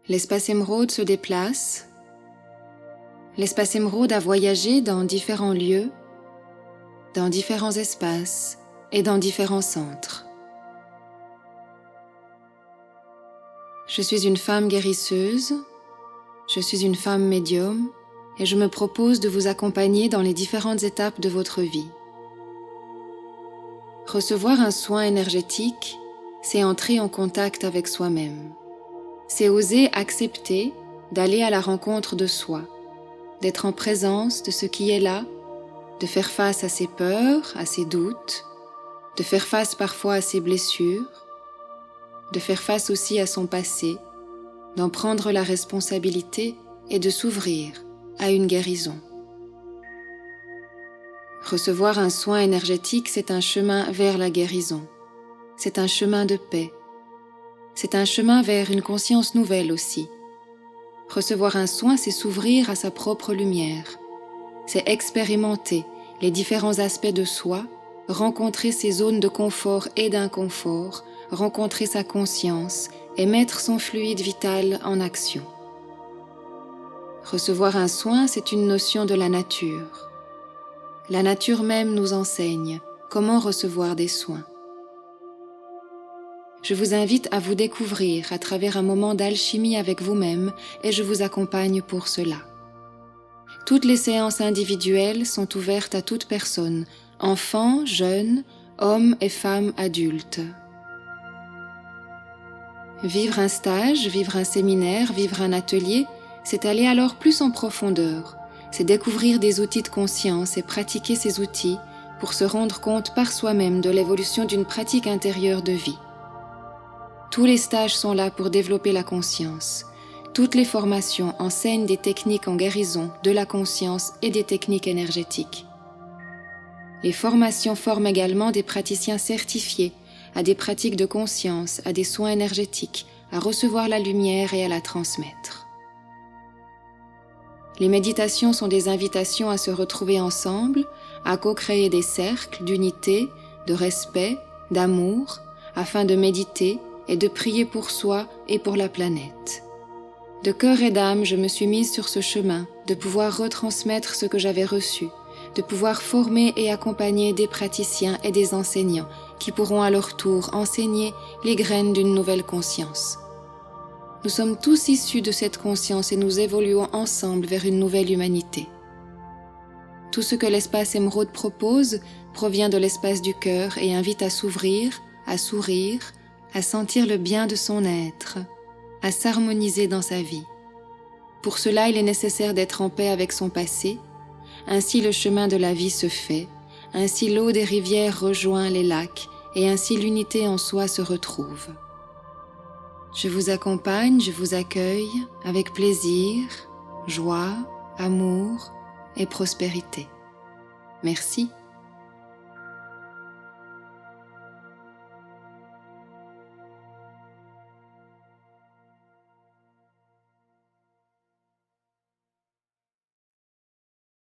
L'espace émeraude se déplace. L'espace émeraude a voyagé dans différents lieux, dans différents espaces et dans différents centres. Je suis une femme guérisseuse, je suis une femme médium et je me propose de vous accompagner dans les différentes étapes de votre vie. Recevoir un soin énergétique, c'est entrer en contact avec soi-même. C'est oser accepter d'aller à la rencontre de soi, d'être en présence de ce qui est là, de faire face à ses peurs, à ses doutes, de faire face parfois à ses blessures, de faire face aussi à son passé, d'en prendre la responsabilité et de s'ouvrir à une guérison. Recevoir un soin énergétique, c'est un chemin vers la guérison. C'est un chemin de paix. C'est un chemin vers une conscience nouvelle aussi. Recevoir un soin, c'est s'ouvrir à sa propre lumière. C'est expérimenter les différents aspects de soi, rencontrer ses zones de confort et d'inconfort, rencontrer sa conscience et mettre son fluide vital en action. Recevoir un soin, c'est une notion de la nature. La nature même nous enseigne comment recevoir des soins. Je vous invite à vous découvrir à travers un moment d'alchimie avec vous-même et je vous accompagne pour cela. Toutes les séances individuelles sont ouvertes à toute personne, enfants, jeunes, hommes et femmes adultes. Vivre un stage, vivre un séminaire, vivre un atelier, c'est aller alors plus en profondeur. C'est découvrir des outils de conscience et pratiquer ces outils pour se rendre compte par soi-même de l'évolution d'une pratique intérieure de vie. Tous les stages sont là pour développer la conscience. Toutes les formations enseignent des techniques en guérison, de la conscience et des techniques énergétiques. Les formations forment également des praticiens certifiés à des pratiques de conscience, à des soins énergétiques, à recevoir la lumière et à la transmettre. Les méditations sont des invitations à se retrouver ensemble, à co-créer des cercles d'unité, de respect, d'amour, afin de méditer et de prier pour soi et pour la planète. De cœur et d'âme, je me suis mise sur ce chemin, de pouvoir retransmettre ce que j'avais reçu, de pouvoir former et accompagner des praticiens et des enseignants qui pourront à leur tour enseigner les graines d'une nouvelle conscience. Nous sommes tous issus de cette conscience et nous évoluons ensemble vers une nouvelle humanité. Tout ce que l'espace émeraude propose provient de l'espace du cœur et invite à s'ouvrir, à sourire, à sentir le bien de son être, à s'harmoniser dans sa vie. Pour cela, il est nécessaire d'être en paix avec son passé, ainsi le chemin de la vie se fait, ainsi l'eau des rivières rejoint les lacs et ainsi l'unité en soi se retrouve. Je vous accompagne, je vous accueille avec plaisir, joie, amour et prospérité. Merci.